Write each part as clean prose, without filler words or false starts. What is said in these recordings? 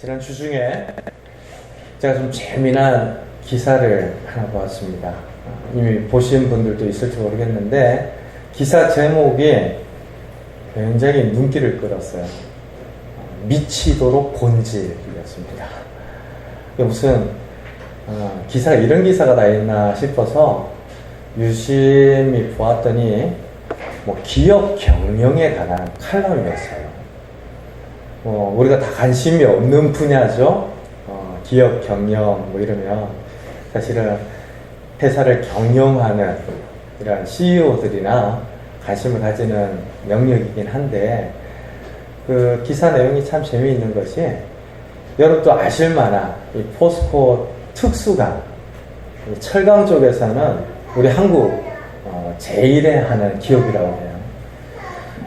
지난 주 중에 제가 좀 재미난 기사를 하나 보았습니다. 이미 보신 분들도 있을지 모르겠는데 기사 제목이 굉장히 눈길을 끌었어요. 미치도록 본질이었습니다. 무슨 기사가 이런 기사가 다 있나 싶어서 유심히 보았더니 기업 경영에 관한 칼럼이었어요. 우리가 다 관심이 없는 분야죠. 기업 경영 이러면 사실은 회사를 경영하는 이런 CEO들이나 관심을 가지는 영역이긴 한데 그 기사 내용이 참 재미있는 것이 여러분도 아실만한 이 포스코 특수강 철강 쪽에서는 우리 한국 제일에 하는 기업이라고 해요.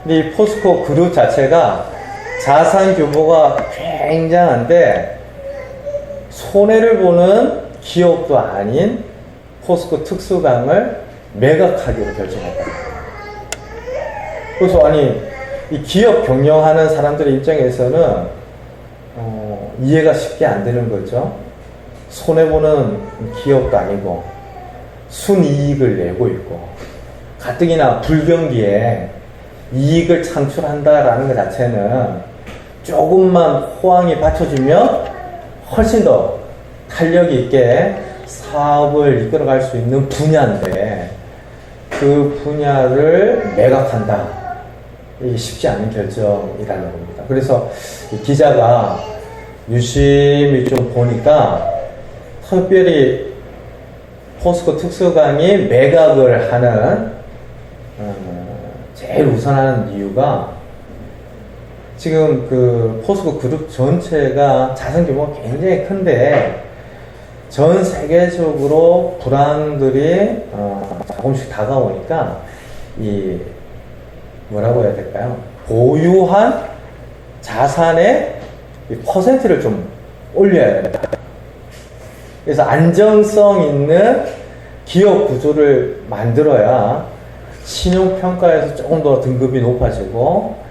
근데 이 포스코 그룹 자체가 자산 규모가 굉장한데 손해를 보는 기업도 아닌 포스코 특수강을 매각하기로 결정했다. 그래서 이 기업 경영하는 사람들의 입장에서는 이해가 쉽게 안 되는 거죠. 손해보는 기업도 아니고 순이익을 내고 있고 가뜩이나 불경기에 이익을 창출한다라는 것 자체는 조금만 호황이 받쳐주면 훨씬 더 탄력 있게 사업을 이끌어갈 수 있는 분야인데 그 분야를 매각한다. 이게 쉽지 않은 결정이라는 겁니다. 그래서 이 기자가 유심히 좀 보니까 특별히 포스코 특수강이 매각을 하는 제일 우선하는 이유가 지금 그 포스코 그룹 전체가 자산 규모가 굉장히 큰데 전 세계적으로 불황들이 조금씩 다가오니까 이 뭐라고 해야 될까요? 보유한 자산의 퍼센트를 좀 올려야 된다. 그래서 안정성 있는 기업 구조를 만들어야 신용평가에서 조금 더 등급이 높아지고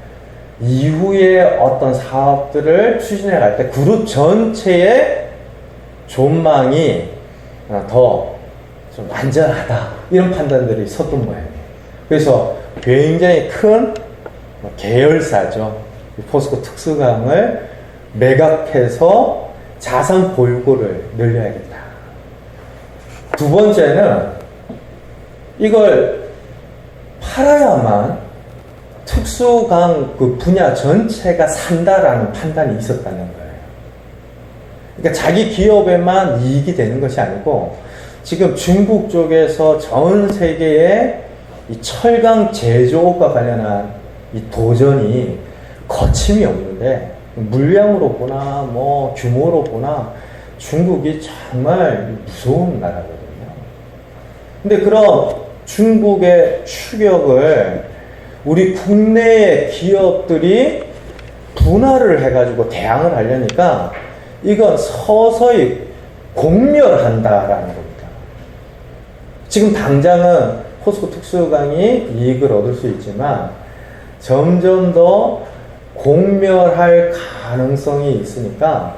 이후에 어떤 사업들을 추진해 갈 때 그룹 전체의 전망이 더 좀 안전하다 이런 판단들이 섰던 모양이에요. 그래서 굉장히 큰 계열사죠. 포스코 특수강을 매각해서 자산 보유고를 늘려야겠다. 두 번째는 이걸 팔아야만 특수강 그 분야 전체가 산다라는 판단이 있었다는 거예요. 그러니까 자기 기업에만 이익이 되는 것이 아니고 지금 중국 쪽에서 전 세계의 이 철강 제조업과 관련한 이 도전이 거침이 없는데 물량으로 보나 규모로 보나 중국이 정말 무서운 나라거든요. 근데 그런 중국의 추격을 우리 국내의 기업들이 분할을 해가지고 대항을 하려니까 이건 서서히 공멸한다라는 겁니다. 지금 당장은 포스코 특수강이 이익을 얻을 수 있지만 점점 더 공멸할 가능성이 있으니까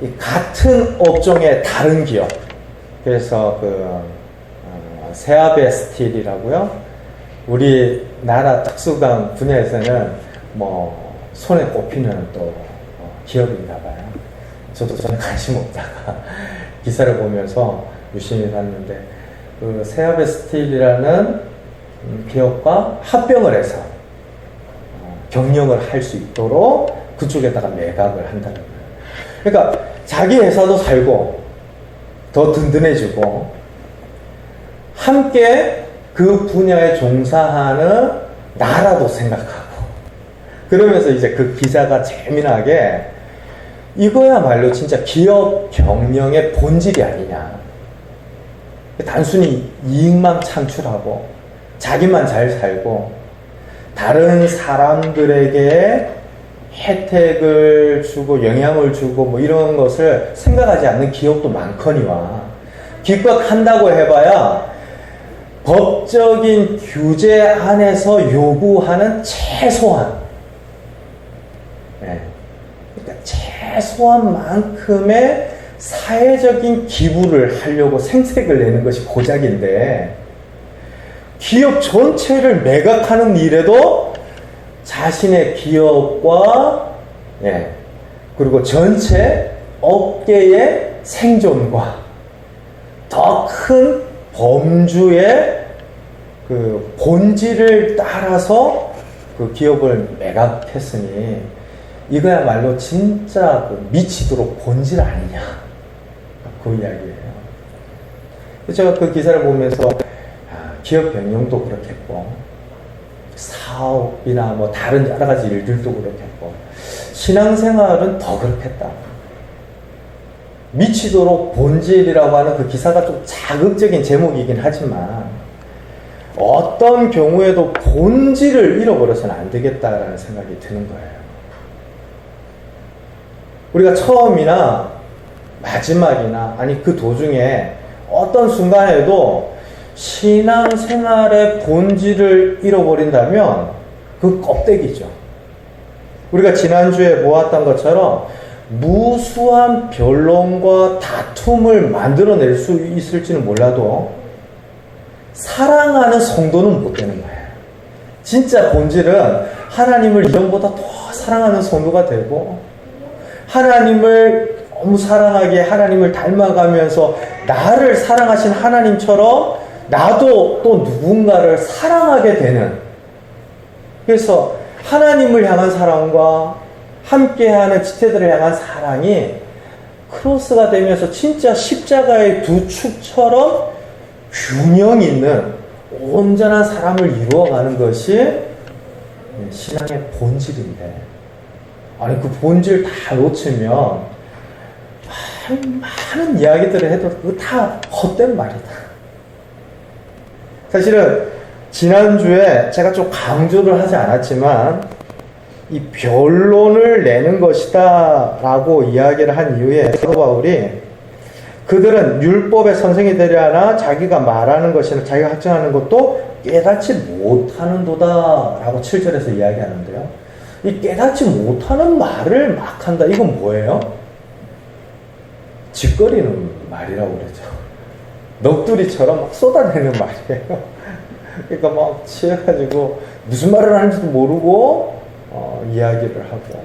이 같은 업종의 다른 기업, 그래서 세아베 스틸이라고요. 우리나라 특수강 분야에서는 손에 꼽히는 또 기업인가 봐요. 저도 전혀 관심 없다가 기사를 보면서 유심히 봤는데 그 세아베 스틸이라는 기업과 합병을 해서 경영을 할 수 있도록 그쪽에다가 매각을 한다는 거예요. 그러니까 자기 회사도 살고 더 든든해지고 함께 그 분야에 종사하는 나라도 생각하고 그러면서 이제 그 기자가 재미나게 이거야말로 진짜 기업 경영의 본질이 아니냐. 단순히 이익만 창출하고 자기만 잘 살고 다른 사람들에게 혜택을 주고 영향을 주고 이런 것을 생각하지 않는 기업도 많거니와 기껏 한다고 해봐야 법적인 규제 안에서 요구하는 최소한 최소한 만큼의 사회적인 기부를 하려고 생색을 내는 것이 고작인데, 기업 전체를 매각하는 일에도 자신의 기업과 그리고 전체 업계의 생존과 더 큰 범주의 그 본질을 따라서 그 기업을 매각했으니 이거야말로 진짜 그 미치도록 본질 아니냐, 그 이야기예요. 제가 그 기사를 보면서 기업 경영도 그렇겠고 사업이나 뭐 다른 여러 가지 일들도 그렇겠고 신앙생활은 더 그렇겠다. 미치도록 본질이라고 하는 그 기사가 좀 자극적인 제목이긴 하지만 어떤 경우에도 본질을 잃어버려서는 안 되겠다라는 생각이 드는 거예요. 우리가 처음이나 마지막이나 아니 그 도중에 어떤 순간에도 신앙생활의 본질을 잃어버린다면 그 껍데기죠. 우리가 지난주에 보았던 것처럼 무수한 변론과 다툼을 만들어낼 수 있을지는 몰라도 사랑하는 성도는 못 되는 거예요. 진짜 본질은 하나님을 이전보다 더 사랑하는 성도가 되고 하나님을 너무 사랑하게 하나님을 닮아가면서 나를 사랑하신 하나님처럼 나도 또 누군가를 사랑하게 되는, 그래서 하나님을 향한 사랑과 함께하는 지체들을 향한 사랑이 크로스가 되면서 진짜 십자가의 두 축처럼 균형 있는 온전한 사람을 이루어가는 것이 신앙의 본질인데, 아니 그 본질 다 놓치면 많은 이야기들을 해도 그거 다 헛된 말이다. 사실은 지난주에 제가 좀 강조를 하지 않았지만 이 변론을 내는 것이다 라고 이야기를 한 이후에 사도 바울이 그들은 율법의 선생이 되려 하나 자기가 말하는 것이나 자기가 확증하는 것도 깨닫지 못하는도다 라고 7절에서 이야기하는데요. 이 깨닫지 못하는 말을 막 한다. 이건 뭐예요? 짓거리는 말이라고 그러죠. 넋두리처럼 막 쏟아내는 말이에요. 그러니까 막 취해가지고 무슨 말을 하는지도 모르고 이야기를 하고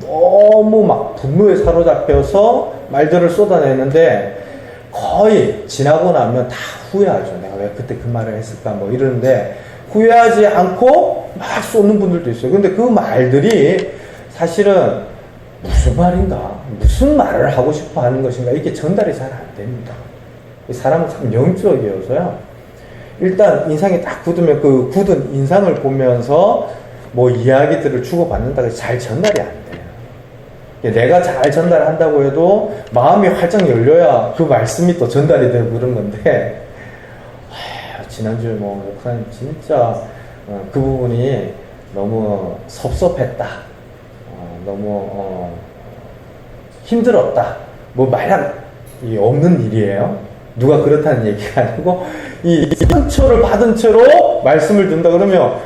너무 막 분노에 사로잡혀서 말들을 쏟아내는데 거의 지나고 나면 다 후회하죠. 내가 왜 그때 그 말을 했을까 뭐 이러는데 후회하지 않고 막 쏟는 분들도 있어요. 근데 그 말들이 사실은 무슨 말인가, 무슨 말을 하고 싶어 하는 것인가, 이게 전달이 잘 안 됩니다. 사람은 참 영적이어서요. 일단 인상이 딱 굳으면 그 굳은 인상을 보면서 뭐 이야기들을 주고받는다고 해서 잘 전달이 안 돼요. 내가 잘 전달한다고 해도 마음이 활짝 열려야 그 말씀이 또 전달이 되고 그런 건데, 지난주에 뭐 목사님 진짜 그 부분이 너무 섭섭했다, 너무 힘들었다, 뭐 말할 이 없는 일이에요. 누가 그렇다는 얘기가 아니고 이 상처를 받은 채로 말씀을 듣는다 그러면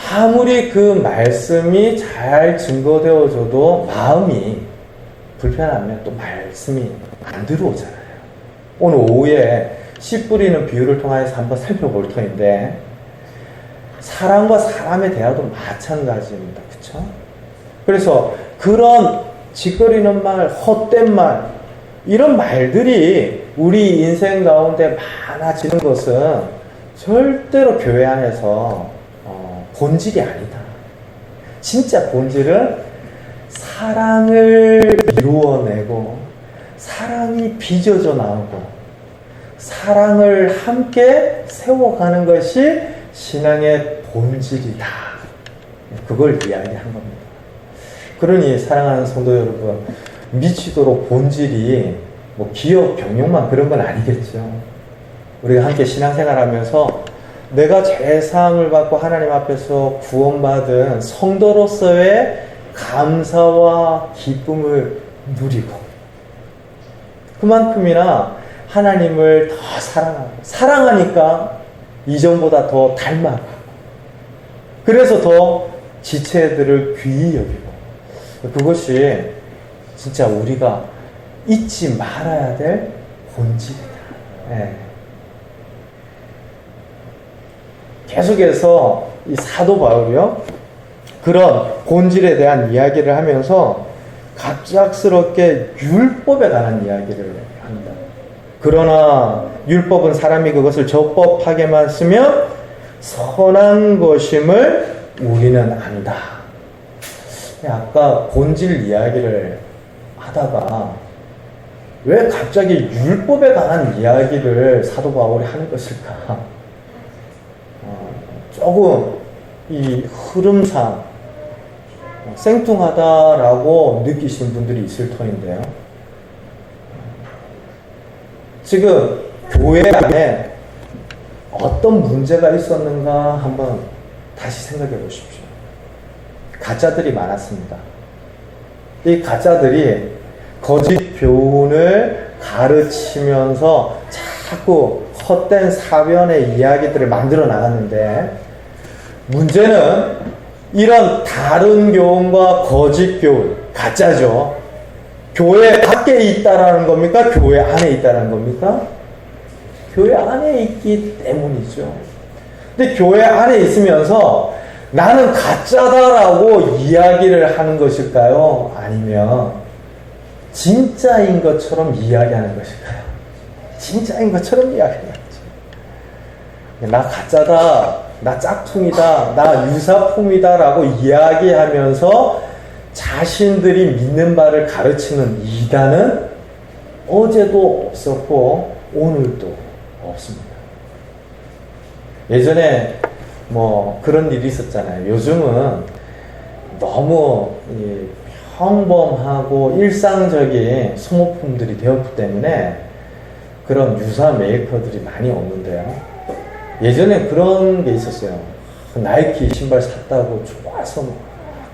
아무리 그 말씀이 잘 증거되어져도 마음이 불편하면 또 말씀이 안 들어오잖아요. 오늘 오후에 씨 뿌리는 비유를 통해서 한번 살펴볼 터인데 사람과 사람의 대화도 마찬가지입니다. 그렇죠? 그래서 그런 짓거리는 말, 헛된 말, 이런 말들이 우리 인생 가운데 많아지는 것은 절대로 교회 안에서 본질이 아니다. 진짜 본질은 사랑을 이루어내고 사랑이 빚어져 나오고 사랑을 함께 세워가는 것이 신앙의 본질이다. 그걸 이야기한 겁니다. 그러니 사랑하는 성도 여러분, 미치도록 본질이 뭐 기업 경영만 그런 건 아니겠죠. 우리가 함께 신앙생활하면서 내가 제사함을 받고 하나님 앞에서 구원받은 성도로서의 감사와 기쁨을 누리고 그만큼이나 하나님을 더 사랑하니까 이전보다 더 닮아가고 그래서 더 지체들을 귀히 여기고 그것이 진짜 우리가 잊지 말아야 될 본질이다. 예. 계속해서 이 사도 바울이요, 그런 본질에 대한 이야기를 하면서 갑작스럽게 율법에 관한 이야기를 합니다. 그러나 율법은 사람이 그것을 적법하게만 쓰면 선한 것임을 우리는 안다. 아까 본질 이야기를 하다가 왜 갑자기 율법에 관한 이야기를 사도 바울이 하는 것일까? 조금 이 흐름상 생뚱하다라고 느끼시는 분들이 있을 터인데요. 지금 교회 안에 어떤 문제가 있었는가 한번 다시 생각해 보십시오. 가짜들이 많았습니다. 이 가짜들이 거짓 교훈을 가르치면서 자꾸 헛된 사변의 이야기들을 만들어 나갔는데, 문제는 이런 다른 교훈과 거짓 교훈, 가짜죠. 교회 밖에 있다라는 겁니까? 교회 안에 있다라는 겁니까? 교회 안에 있기 때문이죠. 근데 교회 안에 있으면서 나는 가짜다라고 이야기를 하는 것일까요? 아니면 진짜인 것처럼 이야기하는 것일까요? 진짜인 것처럼 이야기하는 거죠. 나 가짜다, 나 짝퉁이다, 나 유사품이다 라고 이야기하면서 자신들이 믿는 바를 가르치는 이단은 어제도 없었고 오늘도 없습니다. 예전에 뭐 그런 일이 있었잖아요. 요즘은 너무 평범하고 일상적인 소모품들이 되었기 때문에 그런 유사 메이커들이 많이 없는데요. 예전에 그런 게 있었어요. 나이키 신발 샀다고 좋아서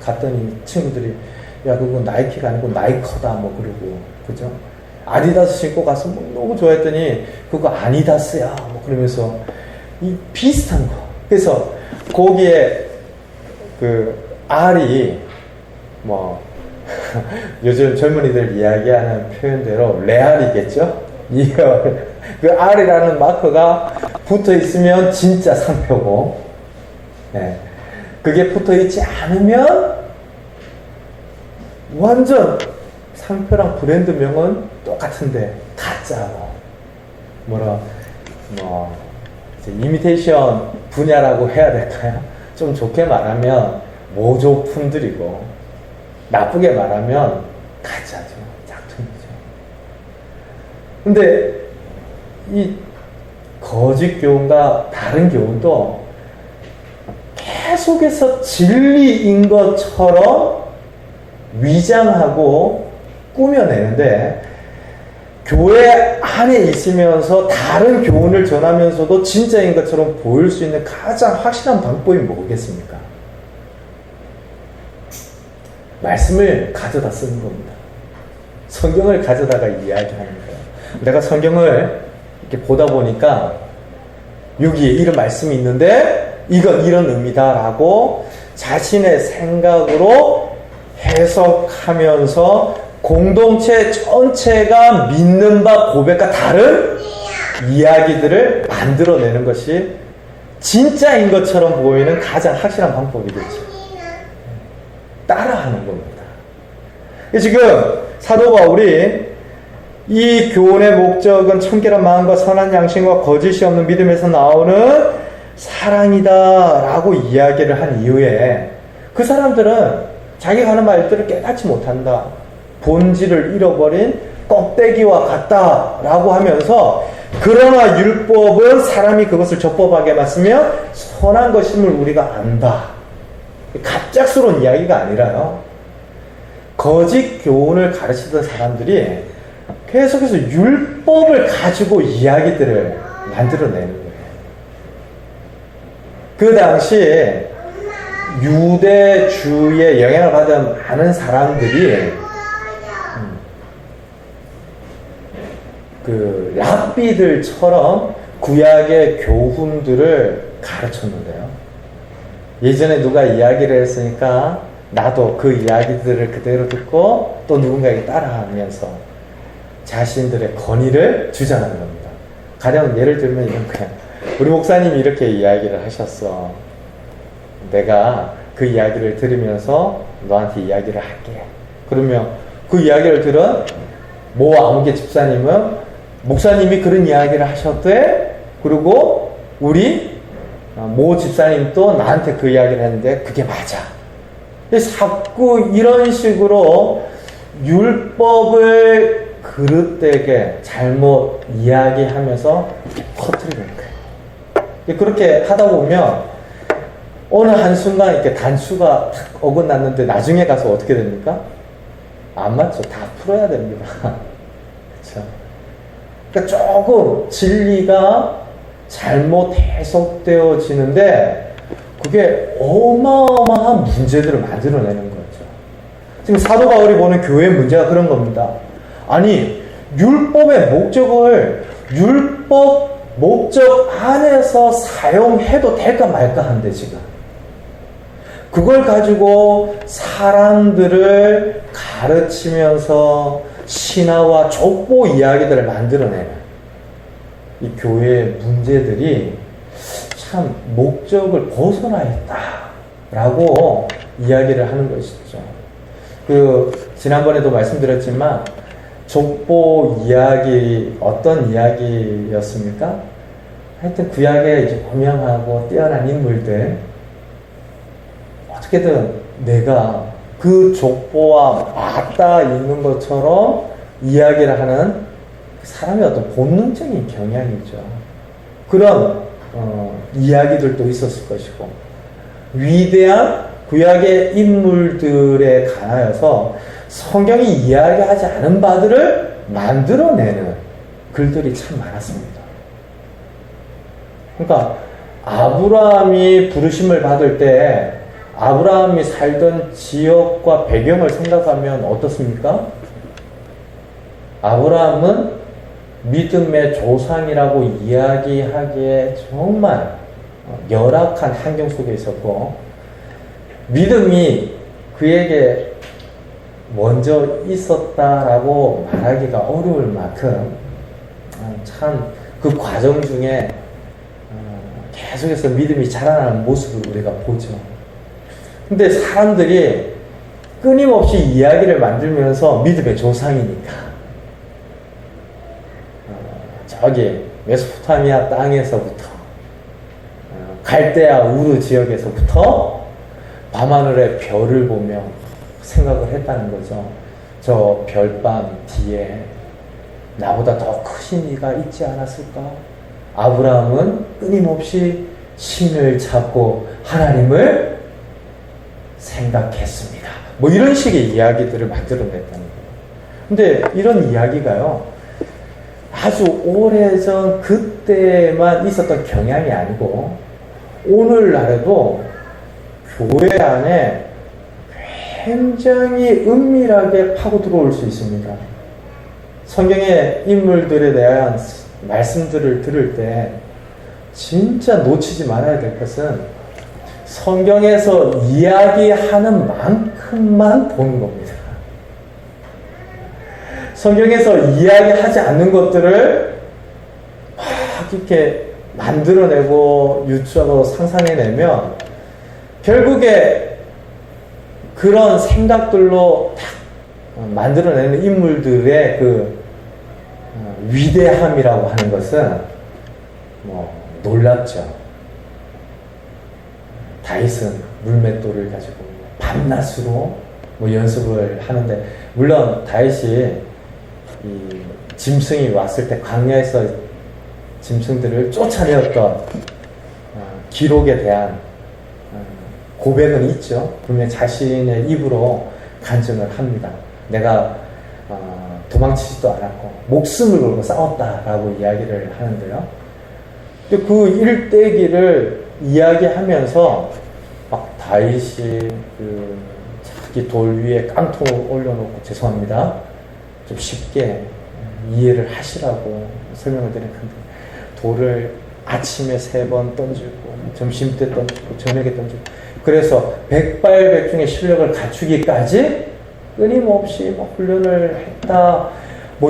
갔더니 친구들이 야 그거 나이키가 아니고 나이커다 뭐 그러고, 그죠? 아디다스 신고 가서 뭐 너무 좋아했더니 그거 아니다스야 뭐 그러면서 이 비슷한 거. 그래서 거기에 그 R이 뭐 요즘 젊은이들 이야기하는 표현대로 레알이겠죠? 그 R이라는 마크가 붙어 있으면 진짜 상표고, 네. 그게 붙어 있지 않으면 완전 상표랑 브랜드명은 똑같은데 가짜고, 뭐 이미테이션 분야라고 해야 될까요? 좀 좋게 말하면 모조품들이고, 나쁘게 말하면 가짜죠. 짝퉁이죠. 근데 이 거짓 교훈과 다른 교훈도 계속해서 진리인 것처럼 위장하고 꾸며내는데, 교회 안에 있으면서 다른 교훈을 전하면서도 진짜인 것처럼 보일 수 있는 가장 확실한 방법이 뭐겠습니까? 말씀을 가져다 쓰는 겁니다. 성경을 가져다가 이야기하는 거예요. 내가 성경을 이렇게 보다 보니까 여기에 이런 말씀이 있는데 이건 이런 의미다라고 자신의 생각으로 해석하면서 공동체 전체가 믿는 바 고백과 다른 이야기들을 만들어내는 것이 진짜인 것처럼 보이는 가장 확실한 방법이겠죠. 따라하는 겁니다. 지금 사도 바울이 이 교훈의 목적은 청결한 마음과 선한 양심과 거짓이 없는 믿음에서 나오는 사랑이다 라고 이야기를 한 이후에 그 사람들은 자기가 하는 말들을 깨닫지 못한다, 본질을 잃어버린 껍데기와 같다 라고 하면서, 그러나 율법은 사람이 그것을 적법하게만 쓰면 선한 것임을 우리가 안다. 갑작스러운 이야기가 아니라요, 거짓 교훈을 가르치던 사람들이 계속해서 율법을 가지고 이야기들을 만들어내는 거예요. 그 당시에 유대주의의 영향을 받은 많은 사람들이 그 랍비들처럼 구약의 교훈들을 가르쳤는데요. 예전에 누가 이야기를 했으니까 나도 그 이야기들을 그대로 듣고 또 누군가에게 따라하면서 자신들의 권위를 주장하는 겁니다. 가령 예를 들면 이런 거야. 우리 목사님이 이렇게 이야기를 하셨어. 내가 그 이야기를 들으면서 너한테 이야기를 할게. 그러면 그 이야기를 들은 모 아무개 집사님은 목사님이 그런 이야기를 하셨대. 그리고 우리 모 집사님도 나한테 그 이야기를 했는데 그게 맞아. 자꾸 이런 식으로 율법을 그릇되게 잘못 이야기하면서 퍼뜨리는 거예요. 그렇게 하다 보면 어느 한순간 이렇게 단수가 탁 어긋났는데 나중에 가서 어떻게 됩니까? 안 맞죠. 다 풀어야 됩니다. 그렇죠? 그러니까 조금 진리가 잘못 해석되어지는데 그게 어마어마한 문제들을 만들어내는 거죠. 지금 사도 바울이 보는 교회의 문제가 그런 겁니다. 아니, 율법의 목적을 율법 목적 안에서 사용해도 될까 말까 한데 지금 그걸 가지고 사람들을 가르치면서 신화와 족보 이야기들을 만들어내는 이 교회의 문제들이 참 목적을 벗어나 있다라고 이야기를 하는 것이죠. 지난번에도 말씀드렸지만 족보 이야기 어떤 이야기였습니까? 하여튼 구약에 이제 고명하고 뛰어난 인물들 어떻게든 내가 그 족보와 맞닿아 있는 것처럼 이야기를 하는 사람의 어떤 본능적인 경향이죠. 그런 이야기들도 있었을 것이고 위대한 구약의 인물들에 관하여서 성경이 이야기하지 않은 바들을 만들어내는 글들이 참 많았습니다. 그러니까 아브라함이 부르심을 받을 때 아브라함이 살던 지역과 배경을 생각하면 어떻습니까? 아브라함은 믿음의 조상이라고 이야기하기에 정말 열악한 환경 속에 있었고 믿음이 그에게 먼저 있었다라고 말하기가 어려울 만큼 참 그 과정 중에 계속해서 믿음이 자라나는 모습을 우리가 보죠. 근데 사람들이 끊임없이 이야기를 만들면서 믿음의 조상이니까 저기 메소포타미아 땅에서부터 갈대아 우르 지역에서부터 밤하늘의 별을 보며 생각을 했다는 거죠. 저 별밤 뒤에 나보다 더 크신 이가 있지 않았을까? 아브라함은 끊임없이 신을 찾고 하나님을 생각했습니다. 뭐 이런 식의 이야기들을 만들어냈다는 거예요. 근데 이런 이야기가요, 아주 오래전 그때만 있었던 경향이 아니고 오늘날에도 교회 안에 굉장히 은밀하게 파고 들어올 수 있습니다. 성경의 인물들에 대한 말씀들을 들을 때 진짜 놓치지 말아야 될 것은 성경에서 이야기하는 만큼만 보는 겁니다. 성경에서 이야기하지 않는 것들을 막 이렇게 만들어내고 유추하고 상상해내면 결국에 그런 생각들로 딱 만들어내는 인물들의 그 위대함이라고 하는 것은 뭐 놀랍죠. 다윗은 물맷돌을 가지고 밤낮으로 뭐 연습을 하는데, 물론 다윗이 이 짐승이 왔을 때 광야에서 짐승들을 쫓아내었던 기록에 대한 고백은 있죠. 분명히 자신의 입으로 간증을 합니다. 내가 도망치지도 않았고 목숨을 걸고 싸웠다라고 이야기를 하는데요. 그 일대기를 이야기하면서 막 다윗이 그 자기 돌 위에 깡통을 올려놓고, 죄송합니다, 좀 쉽게 이해를 하시라고 설명을 드린 건데, 돌을 아침에 3번 던지고, 점심 때 던지고, 저녁에 던지고. 그래서 백발백중의 실력을 갖추기까지 끊임없이 훈련을 했다.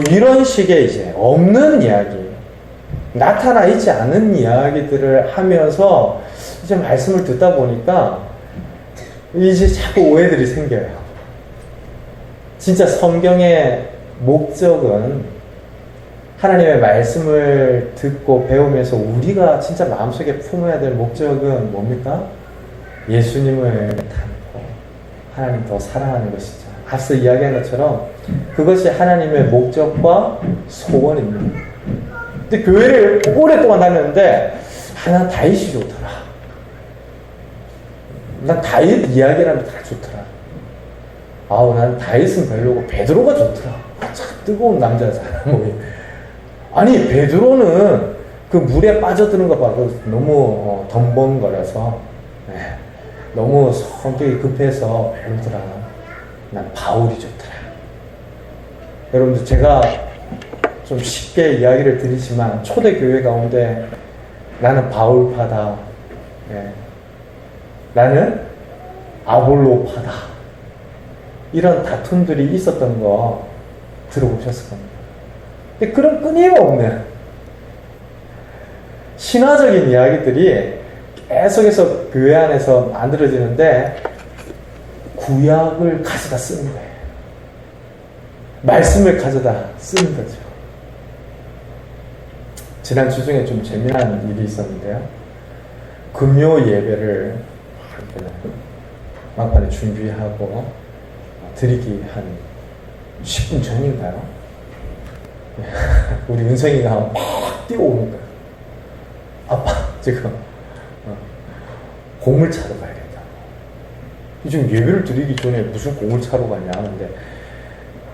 이런 식의 이제 없는 이야기, 나타나 있지 않은 이야기들을 하면서 이제 말씀을 듣다 보니까 이제 자꾸 오해들이 생겨요. 진짜 성경의 목적은, 하나님의 말씀을 듣고 배우면서 우리가 진짜 마음속에 품어야 될 목적은 뭡니까? 예수님을 닮고 하나님 더 사랑하는 것이죠. 앞서 이야기한 것처럼 그것이 하나님의 목적과 소원입니다. 근데 교회를 오랫동안 다녔는데 난 다윗이 좋더라. 난 다윗 이야기라면 다 좋더라. 난 다윗은 별로고 베드로가 좋더라. 참 뜨거운 남자잖아. 아니 베드로는 그 물에 빠져드는 거 봐도 너무 덤벙거려서 너무 성격이 급해서 별로더라. 난 바울이 좋더라. 여러분들, 제가 좀 쉽게 이야기를 드리지만 초대교회 가운데 나는 바울파다, 나는 아볼로파다, 이런 다툼들이 있었던 거 들어보셨을 겁니다. 근데 그런 끊임없는 신화적인 이야기들이 계속해서 교회 안에서 만들어지는데 구약을 가져다 쓰는 거예요. 말씀을 가져다 쓰는 거죠. 지난 주 중에 좀 재미난 일이 있었는데요. 금요 예배를 막판에 준비하고 드리기 한 10분 전인가요? 우리 은성이가 막 뛰어오는 거예요. 아빠, 지금 공을 차러 가야겠다. 지금 예배를 드리기 전에 무슨 공을 차러 가냐 하는데,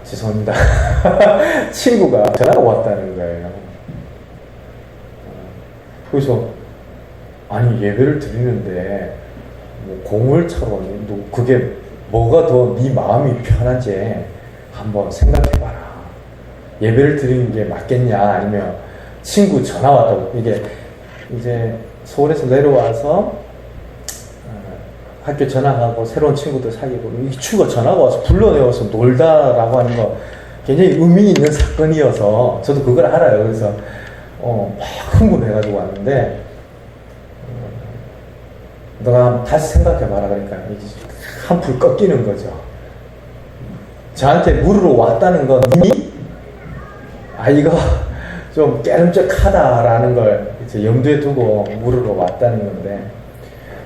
죄송합니다. 친구가 전화가 왔다는 거예요. 그래서 아니 예배를 드리는데 공을 차러 왔는데 그게 뭐가 더 네 마음이 편한지 한번 생각해봐라. 예배를 드리는 게 맞겠냐, 아니면 친구 전화 왔다고. 이게 이제 서울에서 내려와서 학교 전학하고 새로운 친구들 사귀고, 이 친구가 전화가 와서 불러내어서 놀다라고 하는 거 굉장히 의미 있는 사건이어서 저도 그걸 알아요. 그래서 막 흥분해가지고 왔는데, 너가 다시 생각해봐라. 그러니까 한풀 꺾이는 거죠. 저한테 물으러 왔다는 건 이미 이거 좀 깨름쩍하다라는 걸 이제 염두에 두고 물으러 왔다는 건데,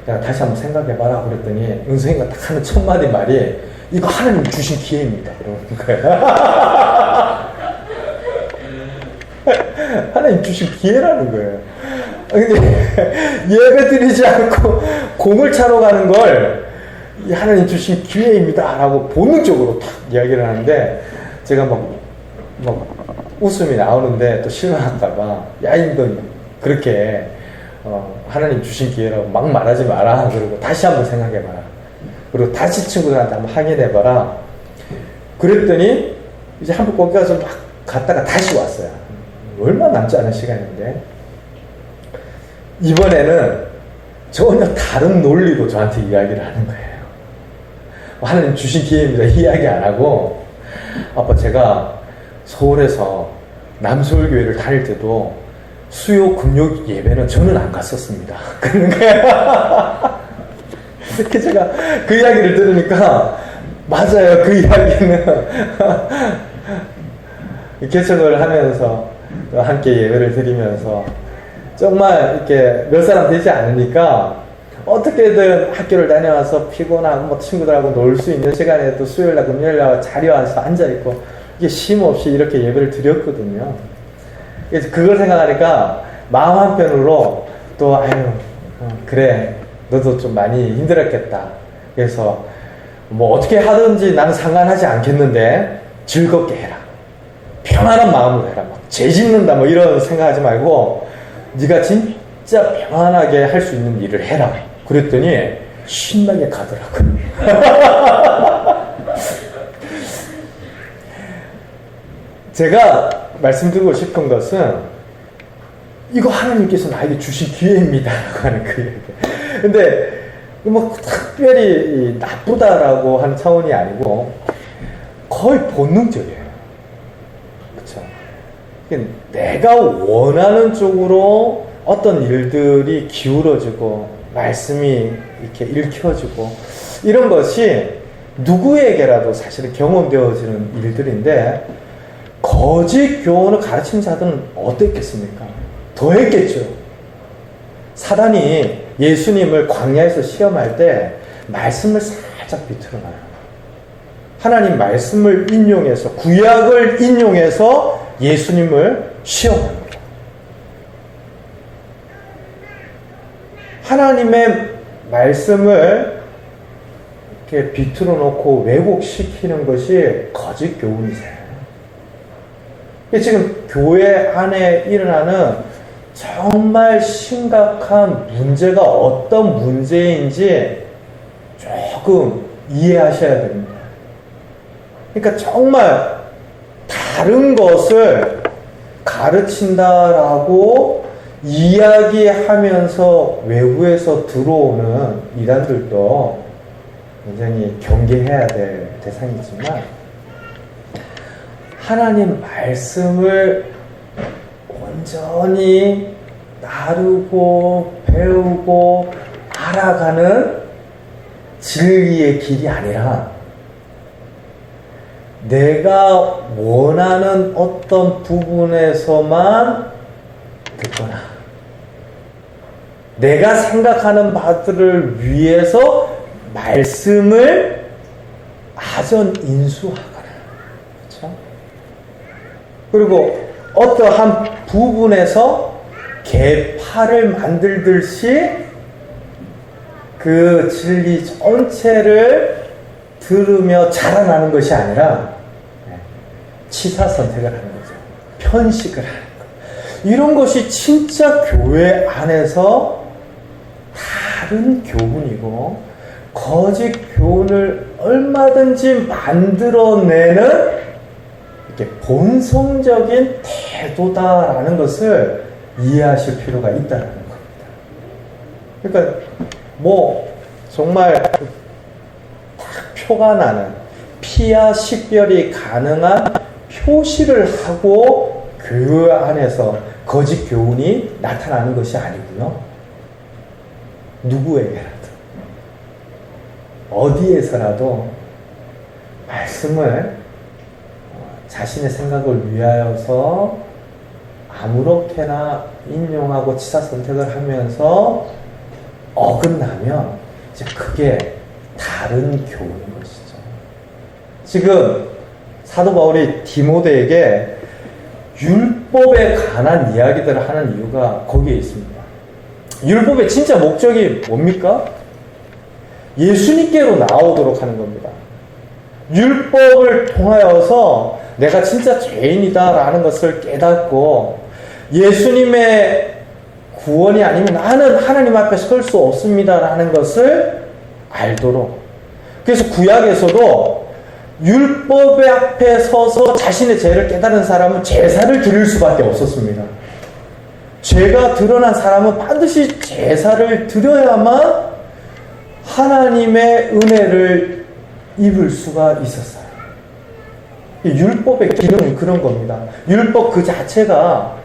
내가 다시 한번 생각해봐라 그랬더니 은성이가 딱 하는 첫 마디 말이 이거 하나님 주신 기회입니다 이러는 거야. 하나님 주신 기회라는 거예요. 근데 예배 드리지 않고 공을 차러 가는 걸 하나님 주신 기회입니다 라고 본능적으로 탁 이야기를 하는데, 제가 막 웃음이 나오는데 또 실망할까봐, 야, 너 그렇게 하나님 주신 기회라고 막 말하지 마라. 그리고 다시 한번 생각해봐라. 그리고 다시 친구들한테 한번 확인해봐라. 그랬더니 이제 한번 거기 가서 막 갔다가 다시 왔어요. 얼마 남지 않은 시간인데, 이번에는 전혀 다른 논리로 저한테 이야기를 하는 거예요. 하나님 주신 기회입니다 이야기 안 하고, 아빠 제가 서울에서 남서울교회를 다닐 때도 수요 금요 예배는 저는 안 갔었습니다. 그러는 거야. 제가 그 이야기를 들으니까 맞아요. 그 이야기는 개척을 하면서 함께 예배를 드리면서 정말 이렇게 몇 사람 되지 않으니까 어떻게든 학교를 다녀와서 피곤하고 친구들하고 놀 수 있는 시간에 또 수요일날 금요일날 자리에 와서 앉아있고 이게 쉼 없이 이렇게 예배를 드렸거든요. 그래서 그걸 생각하니까 마음 한편으로 또 그래 너도 좀 많이 힘들었겠다. 그래서 뭐 어떻게 하든지 나는 상관하지 않겠는데 즐겁게 해라. 평안한 마음으로 해라. 막 죄 짓는다 뭐 이런 생각하지 말고 네가 진짜 평안하게 할 수 있는 일을 해라. 그랬더니 신나게 가더라고요. 제가 말씀드리고 싶은 것은 이거 하나님께서 나에게 주신 기회입니다. 라고 하는 그 얘기. 근데, 뭐, 특별히 나쁘다라고 하는 차원이 아니고, 거의 본능적이에요. 그쵸? 내가 원하는 쪽으로 어떤 일들이 기울어지고, 말씀이 이렇게 읽혀지고, 이런 것이 누구에게라도 사실은 경험되어지는 일들인데, 거짓 교훈을 가르치는 자들은 어땠겠습니까? 더 했겠죠. 사단이 예수님을 광야에서 시험할 때 말씀을 살짝 비틀어놔요. 하나님 말씀을 인용해서, 구약을 인용해서 예수님을 시험합니다. 하나님의 말씀을 이렇게 비틀어 놓고 왜곡시키는 것이 거짓 교훈이세요. 지금 교회 안에 일어나는 정말 심각한 문제가 어떤 문제인지 조금 이해하셔야 됩니다. 그러니까 정말 다른 것을 가르친다라고 이야기하면서 외부에서 들어오는 이단들도 굉장히 경계해야 될 대상이지만, 하나님 말씀을 온전히 나르고 배우고 알아가는 진리의 길이 아니라, 내가 원하는 어떤 부분에서만 듣거나 내가 생각하는 바들을 위해서 말씀을 아전 인수하거나, 그렇죠? 그리고 어떠한 부분에서 계파를 만들듯이 그 진리 전체를 들으며 자라나는 것이 아니라 치사 선택을 하는 거죠. 편식을 하는 것. 이런 것이 진짜 교회 안에서 다른 교훈이고, 거짓 교훈을 얼마든지 만들어내는 이렇게 본성적인 태도다라는 것을 이해하실 필요가 있다는 겁니다. 그러니까 뭐 정말 딱 표가 나는, 피와 식별이 가능한 표시를 하고 교회 안에서 거짓 교훈이 나타나는 것이 아니고요. 누구에게라도, 어디에서라도 말씀을 자신의 생각을 위하여서 아무렇게나 인용하고 치사 선택을 하면서 어긋나면 이제 그게 다른 교훈인 것이죠. 지금 사도 바울이 디모데에게 율법에 관한 이야기들을 하는 이유가 거기에 있습니다. 율법의 진짜 목적이 뭡니까? 예수님께로 나오도록 하는 겁니다. 율법을 통하여서 내가 진짜 죄인이다라는 것을 깨닫고, 예수님의 구원이 아니면 나는 하나님 앞에 설 수 없습니다라는 것을 알도록. 그래서 구약에서도 율법의 앞에 서서 자신의 죄를 깨달은 사람은 제사를 드릴 수밖에 없었습니다. 죄가 드러난 사람은 반드시 제사를 드려야만 하나님의 은혜를 입을 수가 있었어요. 율법의 기능은 그런 겁니다. 율법 그 자체가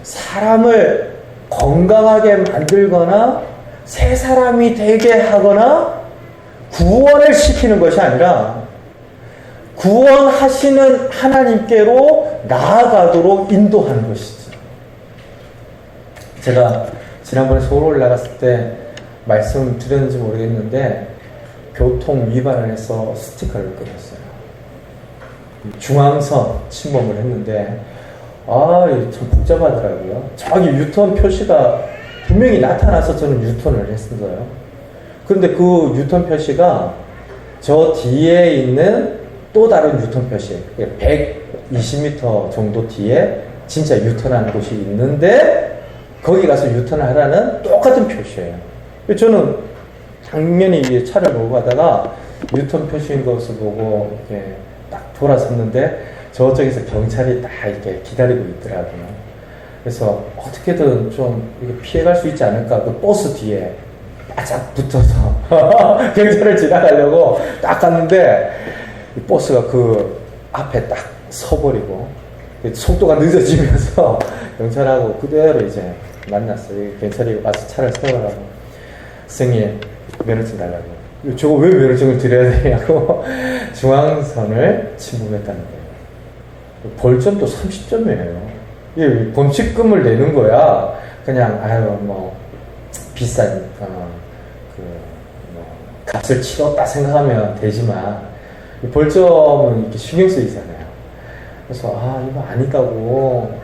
사람을 건강하게 만들거나 새 사람이 되게 하거나 구원을 시키는 것이 아니라 구원하시는 하나님께로 나아가도록 인도하는 것이죠. 제가 지난번에 서울 올라갔을 때 말씀드렸는지 모르겠는데, 교통 위반을 해서 스티커를 끊었어요. 중앙선 침범을 했는데, 참 복잡하더라고요. 저기 유턴 표시가 분명히 나타나서 저는 유턴을 했어요. 그런데 그 유턴 표시가 저 뒤에 있는 또 다른 유턴 표시, 120m 정도 뒤에 진짜 유턴하는 곳이 있는데, 거기 가서 유턴을 하라는 똑같은 표시예요. 저는 당연히 차를 몰고 가다가 유턴 표시인 것을 보고 이렇게 딱 돌아섰는데, 저쪽에서 경찰이 딱 이렇게 기다리고 있더라고요. 그래서 어떻게든 좀 피해갈 수 있지 않을까. 그 버스 뒤에 바짝 붙어서 경찰을 지나가려고 딱 갔는데 이 버스가 그 앞에 딱 서버리고 속도가 늦어지면서 경찰하고 그대로 이제 만났어요. 경찰이 와서 차를 세우라고. 선생님, 면허증 달라고. 저거 왜 면허증을 드려야 되냐고. 중앙선을 침범했다는 거예요. 벌점도 30점이에요. 범칙금을 내는 거야. 그냥, 아유, 뭐, 비싸니까, 값을 치렀다 생각하면 되지만, 벌점은 이렇게 신경 쓰이잖아요. 그래서, 이거 아니다고.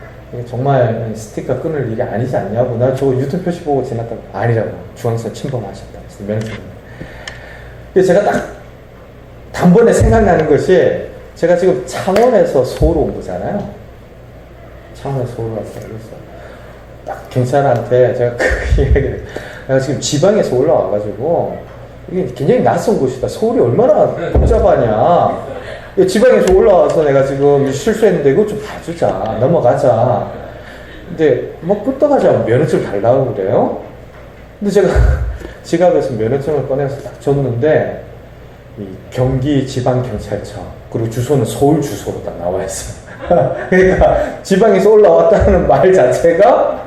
정말 스티커 끊을 일이 아니지 않냐고. 나 저거 유튜브 표시 보고 지났다고. 아니라고. 중앙선 침범하셨다. 그래서 면허증. 제가 딱 단번에 생각나는 것이, 제가 지금 창원에서 서울 온 거잖아요. 창원에서 서울 왔어요. 그래서 딱 경찰한테 제가 그 이야기를, 내가 지금 지방에서 올라와가지고, 이게 굉장히 낯선 곳이다. 서울이 얼마나 복잡하냐. 지방에서 올라와서 내가 지금 실수했는데 이거 좀 봐주자. 넘어가자. 근데 뭐 끄떡하자 면허증 달라고 그래요. 근데 제가 지갑에서 면허증을 꺼내서 딱 줬는데, 이 경기 지방경찰청, 그리고 주소는 서울 주소로 딱 나와 있어요. 그러니까 지방에서 올라왔다는 말 자체가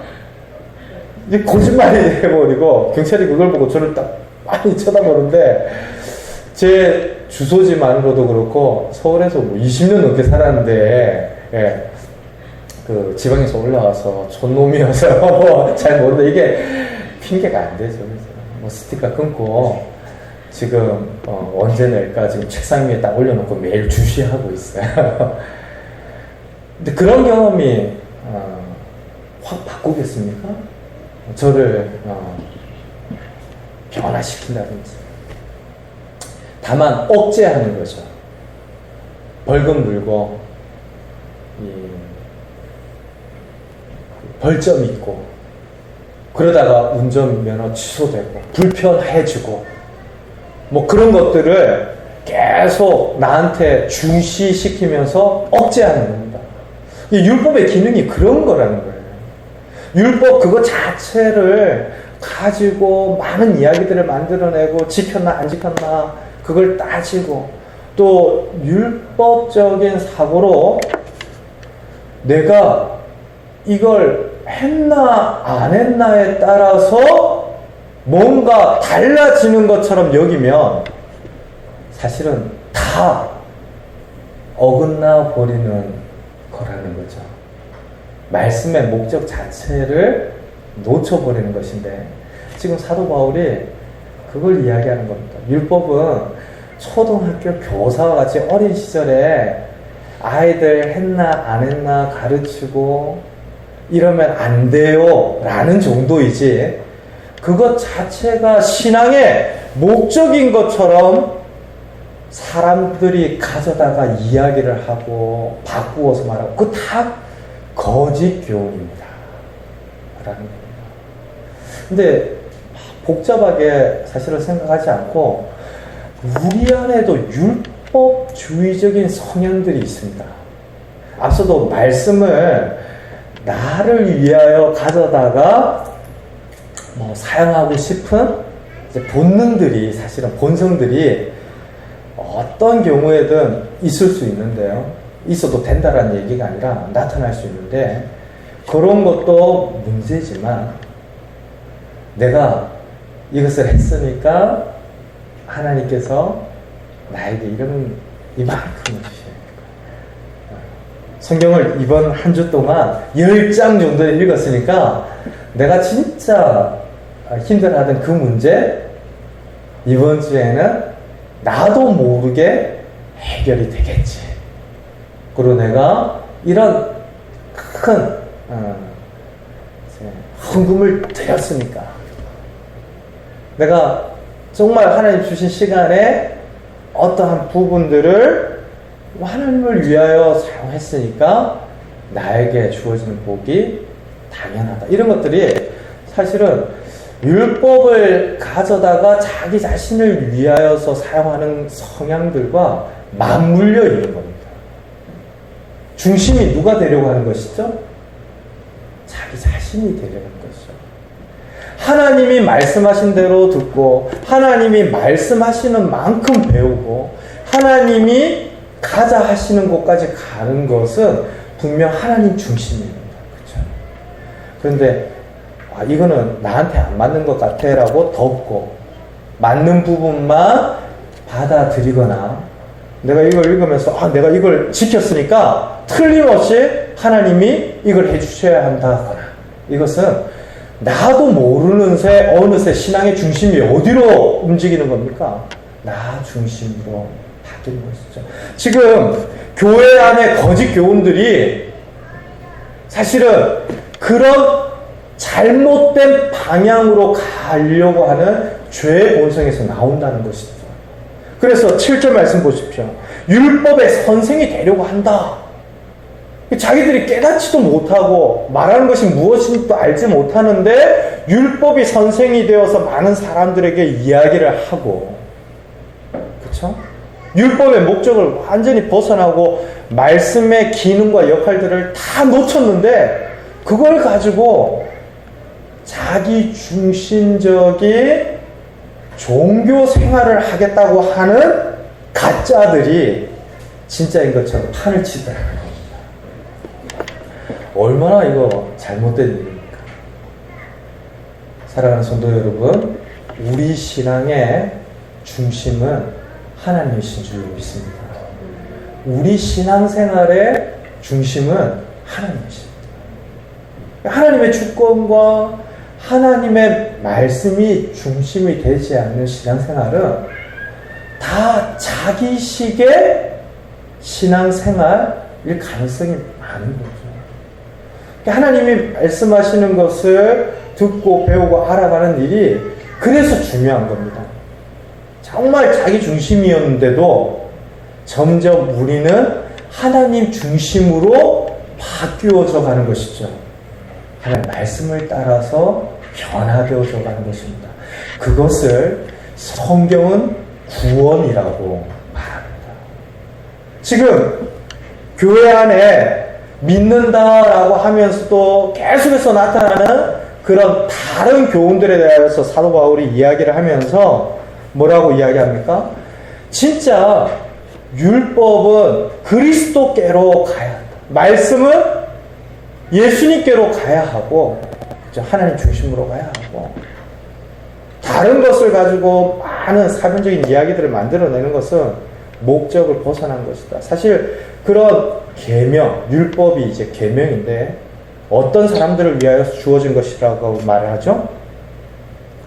거짓말이 돼버리고, 경찰이 그걸 보고 저를 딱 많이 쳐다보는데, 제 주소지만으로도 그렇고 서울에서 뭐 20년 넘게 살았는데, 예, 그 지방에서 올라와서 촌놈이어서 뭐 잘 모르는데, 이게 핑계가 안 되죠. 그래서 뭐 스티커 끊고 지금 언제 낼까 지금 책상 위에 딱 올려놓고 매일 주시하고 있어요. 근데 그런 경험이 확 바꾸겠습니까? 저를 변화시킨다든지. 다만 억제하는 거죠. 벌금 물고 벌점 있고, 그러다가 운전면허 취소되고 불편해지고 뭐 그런 것들을 계속 나한테 중시시키면서 억제하는 겁니다. 이 율법의 기능이 그런 거라는 거예요. 율법 그거 자체를 가지고 많은 이야기들을 만들어내고, 지켰나 안 지켰나 그걸 따지고, 또 율법적인 사고로 내가 이걸 했나 안 했나에 따라서 뭔가 달라지는 것처럼 여기면 사실은 다 어긋나 버리는 거라는 거죠. 말씀의 목적 자체를 놓쳐버리는 것인데, 지금 사도 바울이 그걸 이야기하는 겁니다. 율법은 초등학교 교사와 같이 어린 시절에 아이들 했나 안 했나 가르치고 이러면 안 돼요 라는 정도이지, 그것 자체가 신앙의 목적인 것처럼 사람들이 가져다가 이야기를 하고 바꾸어서 말하고, 그거 다 거짓 교훈입니다 라는 겁니다. 근데 복잡하게 사실을 생각하지 않고, 우리 안에도 율법주의적인 성향들이 있습니다. 앞서도 말씀을 나를 위하여 가져다가 뭐 사용하고 싶은 이제 본능들이, 사실은 본성들이 어떤 경우에든 있을 수 있는데요. 있어도 된다라는 얘기가 아니라 나타날 수 있는데, 그런 것도 문제지만, 내가 이것을 했으니까 하나님께서 나에게 이만큼을 주셔야 돼요. 성경을 이번 한 주 동안 10장 정도 읽었으니까 내가 진짜 힘들어하던 그 문제, 이번 주에는 나도 모르게 해결이 되겠지. 그리고 내가 이런 큰 헌금을 드렸으니까, 내가 정말 하나님 주신 시간에 어떠한 부분들을 하나님을 위하여 사용했으니까 나에게 주어지는 복이 당연하다. 이런 것들이 사실은 율법을 가져다가 자기 자신을 위하여서 사용하는 성향들과 맞물려 있는 겁니다. 중심이 누가 되려고 하는 것이죠? 자기 자기 자신이 되려는 거죠. 하나님이 말씀하신 대로 듣고 하나님이 말씀하시는 만큼 배우고 하나님이 가자 하시는 곳까지 가는 것은 분명 하나님 중심입니다. 그렇죠? 그런데 이거는 나한테 안 맞는 것 같아 라고 덮고 맞는 부분만 받아들이거나 내가 이걸 읽으면서 내가 이걸 지켰으니까 틀림없이 하나님이 이걸 해주셔야 한다거나 이것은 나도 모르는 새 어느새 신앙의 중심이 어디로 움직이는 겁니까? 나 중심으로 바뀌는 것이죠. 지금 교회 안에 거짓 교훈들이 사실은 그런 잘못된 방향으로 가려고 하는 죄의 본성에서 나온다는 것이죠. 그래서 7절 말씀 보십시오. 율법의 선생이 되려고 한다. 자기들이 깨닫지도 못하고 말하는 것이 무엇인지도 알지 못하는데 율법이 선생이 되어서 많은 사람들에게 이야기를 하고, 그렇죠? 율법의 목적을 완전히 벗어나고 말씀의 기능과 역할들을 다 놓쳤는데 그걸 가지고 자기 중심적인 종교 생활을 하겠다고 하는 가짜들이 진짜인 것처럼 판을 치더라고요. 얼마나 이거 잘못된 일입니까? 사랑하는 성도 여러분, 우리 신앙의 중심은 하나님이신 줄 믿습니다. 우리 신앙생활의 중심은 하나님이십니다. 하나님의 주권과 하나님의 말씀이 중심이 되지 않는 신앙생활은 다 자기식의 신앙생활일 가능성이 많은 거죠. 하나님이 말씀하시는 것을 듣고 배우고 알아가는 일이 그래서 중요한 겁니다. 정말 자기 중심이었는데도 점점 우리는 하나님 중심으로 바뀌어져 가는 것이죠. 하나님 말씀을 따라서 변화되어져 가는 것입니다. 그것을 성경은 구원이라고 말합니다. 지금 교회 안에 믿는다라고 하면서도 계속해서 나타나는 그런 다른 교훈들에 대해서 사도 바울이 이야기를 하면서 뭐라고 이야기합니까? 진짜 율법은 그리스도께로 가야 한다. 말씀은 예수님께로 가야 하고, 하나님 중심으로 가야 하고, 다른 것을 가지고 많은 사변적인 이야기들을 만들어내는 것은 목적을 벗어난 것이다. 사실 그런 계명, 율법이 이제 계명인데 어떤 사람들을 위하여 주어진 것이라고 말을 하죠?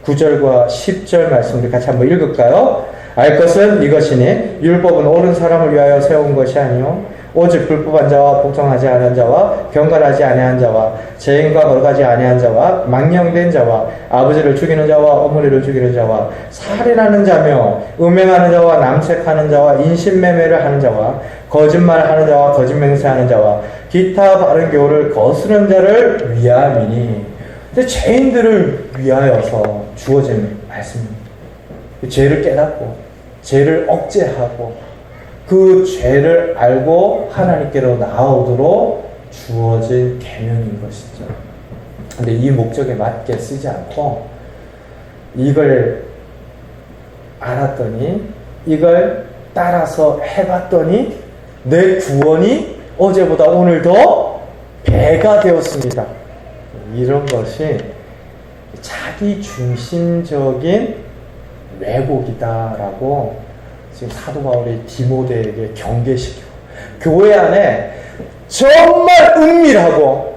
9절과 10절 말씀 우리 같이 한번 읽을까요? 알 것은 이것이니 율법은 옳은 사람을 위하여 세운 것이 아니요 오직 불법한 자와 복종하지 않은 자와 경건하지 아니한 자와 죄인과 거룩하지 아니한 자와 망령된 자와 아버지를 죽이는 자와 어머니를 죽이는 자와 살인하는 자며 음행하는 자와 남색하는 자와 인신매매를 하는 자와 거짓말하는 자와 거짓 맹세하는 자와 기타 바른 교를 거스르는 자를 위함이니. 근데 죄인들을 위하여서 주어진 말씀입니다. 죄를 깨닫고 죄를 억제하고 그 죄를 알고 하나님께로 나아오도록 주어진 계명인 것이죠. 근데 이 목적에 맞게 쓰지 않고 이걸 알았더니 이걸 따라서 해봤더니 내 구원이 어제보다 오늘 더 배가 되었습니다. 이런 것이 자기 중심적인 왜곡이다라고 지금 사도 바울이 디모데에게 경계시키고, 교회 안에 정말 은밀하고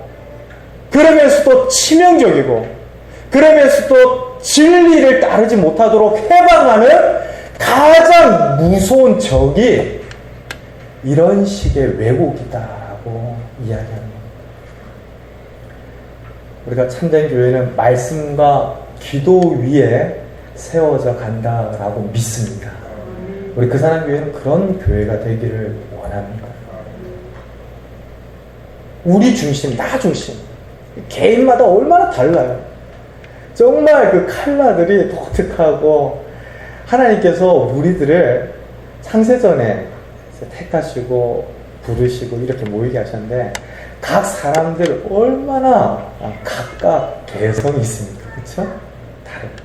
그러면서도 치명적이고 그러면서도 진리를 따르지 못하도록 해방하는 가장 무서운 적이 이런 식의 왜곡이다라고 이야기합니다. 우리가 참된 교회는 말씀과 기도 위에 세워져 간다라고 믿습니다. 우리 그 사람 교회는 그런 교회가 되기를 원합니다. 우리 중심, 나 중심. 개인마다 얼마나 달라요. 정말 그 칼라들이 독특하고 하나님께서 우리들을 창세전에 택하시고 부르시고 이렇게 모이게 하셨는데 각 사람들 얼마나 각각 개성이 있습니까? 그렇죠? 다릅니다.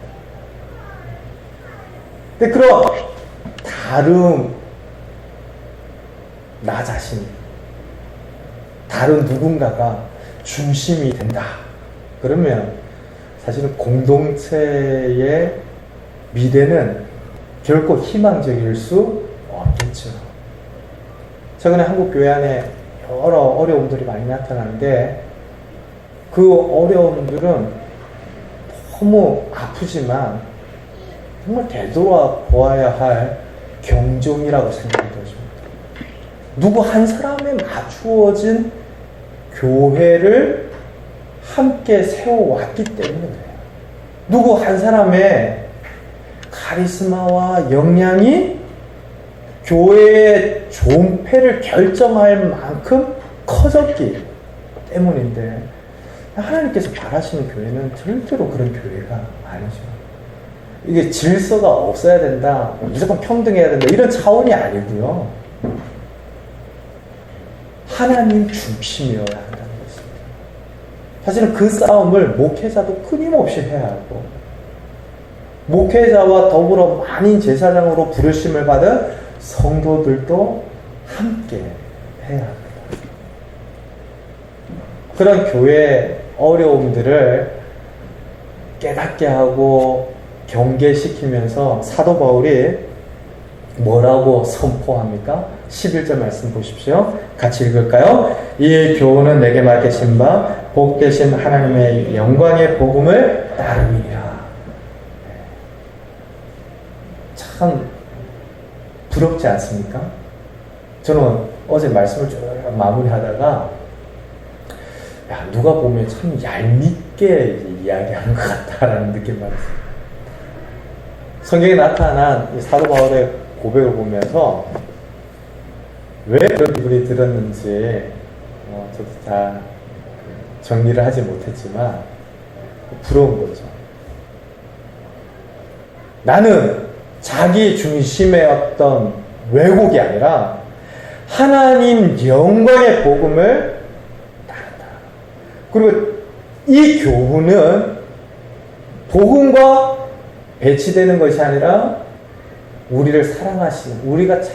근데 그런 다른 나 자신, 다른 누군가가 중심이 된다. 그러면 사실은 공동체의 미래는 결코 희망적일 수 없겠죠. 최근에 한국 교회 안에 여러 어려움들이 많이 나타나는데 그 어려움들은 너무 아프지만 정말 되돌아보아야 할 경종이라고 생각이 들어집니다. 누구 한 사람에 맞추어진 교회를 함께 세워왔기 때문에 그래요. 누구 한 사람의 카리스마와 역량이 교회의 존폐를 결정할 만큼 커졌기 때문인데 하나님께서 바라시는 교회는 절대로 그런 교회가 아니죠. 이게 질서가 없어야 된다, 무조건 평등해야 된다 이런 차원이 아니고요. 하나님 중심이어야 한다는 것입니다. 사실은 그 싸움을 목회자도 끊임없이 해야 하고 목회자와 더불어 만인 제사장으로 부르심을 받은 성도들도 함께 해야 합니다. 그런 교회의 어려움들을 깨닫게 하고 경계시키면서 사도 바울이 뭐라고 선포합니까? 11절 말씀 보십시오. 같이 읽을까요? 이 교훈은 내게 맡기신 바 복되신 하나님의 영광의 복음을 따름이라. 참 부럽지 않습니까? 저는 어제 말씀을 쭉 마무리하다가 야, 누가 보면 참 얄밉게 이야기하는 것 같다라는 느낌 받았어요. 성경에 나타난 이 사도 바울의 고백을 보면서 왜 그런 기분이 들었는지 저도 다 정리를 하지 못했지만 부러운 거죠. 나는 자기 중심의 어떤 왜곡이 아니라 하나님 영광의 복음을 따른다. 그리고 이 교훈은 복음과 배치되는 것이 아니라 우리를 사랑하시는, 우리가 잘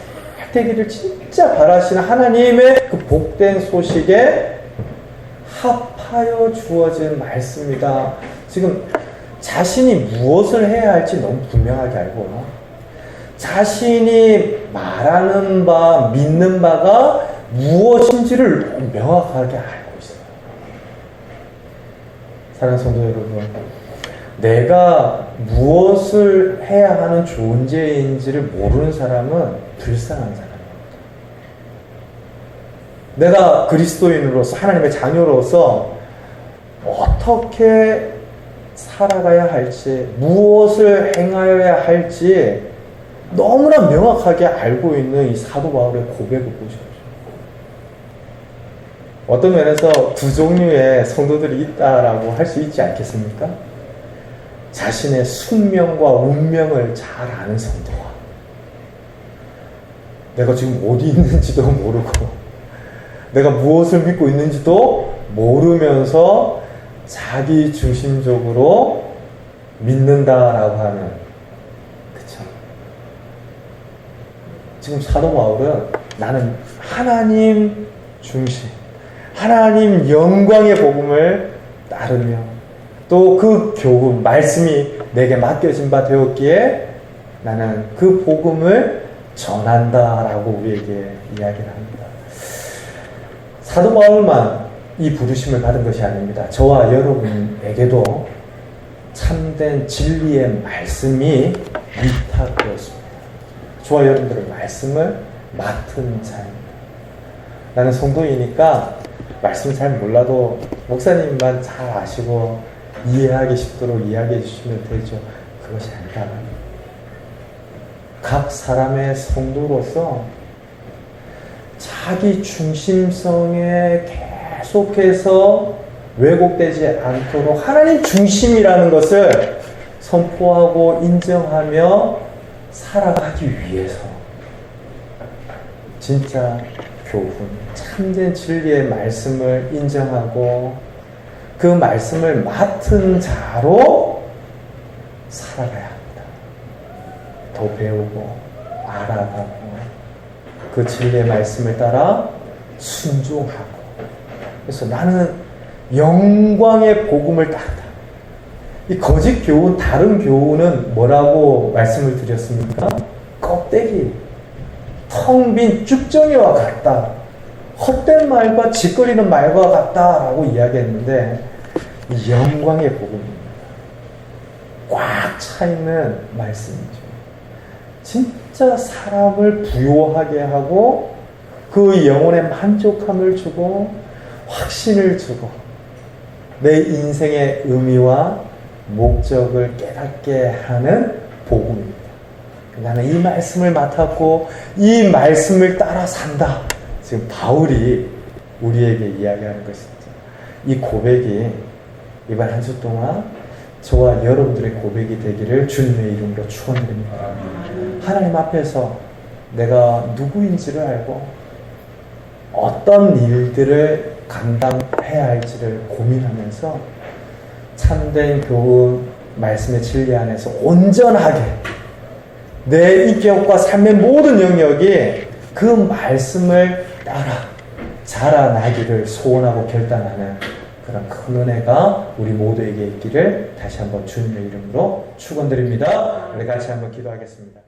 되기를 진짜 바라시는 하나님의 그 복된 소식에 합하여 주어진 말씀이다. 지금 자신이 무엇을 해야 할지 너무 분명하게 알고 자신이 말하는 바, 믿는 바가 무엇인지를 명확하게 알고 있어요. 사랑하는 성도 여러분, 내가 무엇을 해야 하는 존재인지를 모르는 사람은 불쌍한 사람입니다. 내가 그리스도인으로서 하나님의 자녀로서 어떻게 살아가야 할지, 무엇을 행하여야 할지 너무나 명확하게 알고 있는 이 사도 바울의 고백을 보십시오. 어떤 면에서 두 종류의 성도들이 있다라고 할 수 있지 않겠습니까? 자신의 숙명과 운명을 잘 아는 성도와 내가 지금 어디 있는지도 모르고 내가 무엇을 믿고 있는지도 모르면서 자기 중심적으로 믿는다라고 하는, 그쵸? 지금 사도 바울은 나는 하나님 중심, 하나님 영광의 복음을 따르며 또 그 교훈, 말씀이 내게 맡겨진 바 되었기에 나는 그 복음을 전한다라고 우리에게 이야기를 합니다. 사도 바울만 이 부르심을 받은 것이 아닙니다. 저와 여러분에게도 참된 진리의 말씀이 위탁되었습니다. 저와 여러분들의 말씀을 맡은 자입니다. 나는 성도이니까 말씀 잘 몰라도 목사님만 잘 아시고 이해하기 쉽도록 이야기해 주시면 되죠. 그것이 아니라 각 사람의 성도로서 자기 중심성에 계속해서 왜곡되지 않도록 하나님 중심이라는 것을 선포하고 인정하며 살아가기 위해서 진짜 교훈, 참된 진리의 말씀을 인정하고 그 말씀을 맡은 자로 살아가야 합니다. 더 배우고 알아가고 그 진리의 말씀을 따라 순종하고. 그래서 나는 영광의 복음을 따른다. 이 거짓 교훈, 다른 교훈은 뭐라고 말씀을 드렸습니까? 껍데기, 텅 빈 쭉정이와 같다. 헛된 말과 짓거리는 말과 같다라고 이야기했는데 이 영광의 복음입니다. 꽉 차있는 말씀이죠. 진짜 사람을 부요하게 하고 그 영혼에 만족함을 주고 확신을 주고 내 인생의 의미와 목적을 깨닫게 하는 복음입니다. 나는 이 말씀을 맡았고 이 말씀을 따라 산다. 지금 바울이 우리에게 이야기하는 것입니다. 이 고백이 이번 한 주 동안 저와 여러분들의 고백이 되기를 주님의 이름으로 축원드립니다. 하나님 앞에서 내가 누구인지를 알고 어떤 일들을 감당해야 할지를 고민하면서 참된 교훈, 말씀의 진리 안에서 온전하게 내 인격과 삶의 모든 영역이 그 말씀을 따라 자라나기를 소원하고 결단하는 그런 큰 은혜가 우리 모두에게 있기를 다시 한번 주님의 이름으로 축원드립니다. 우리 같이 한번 기도하겠습니다.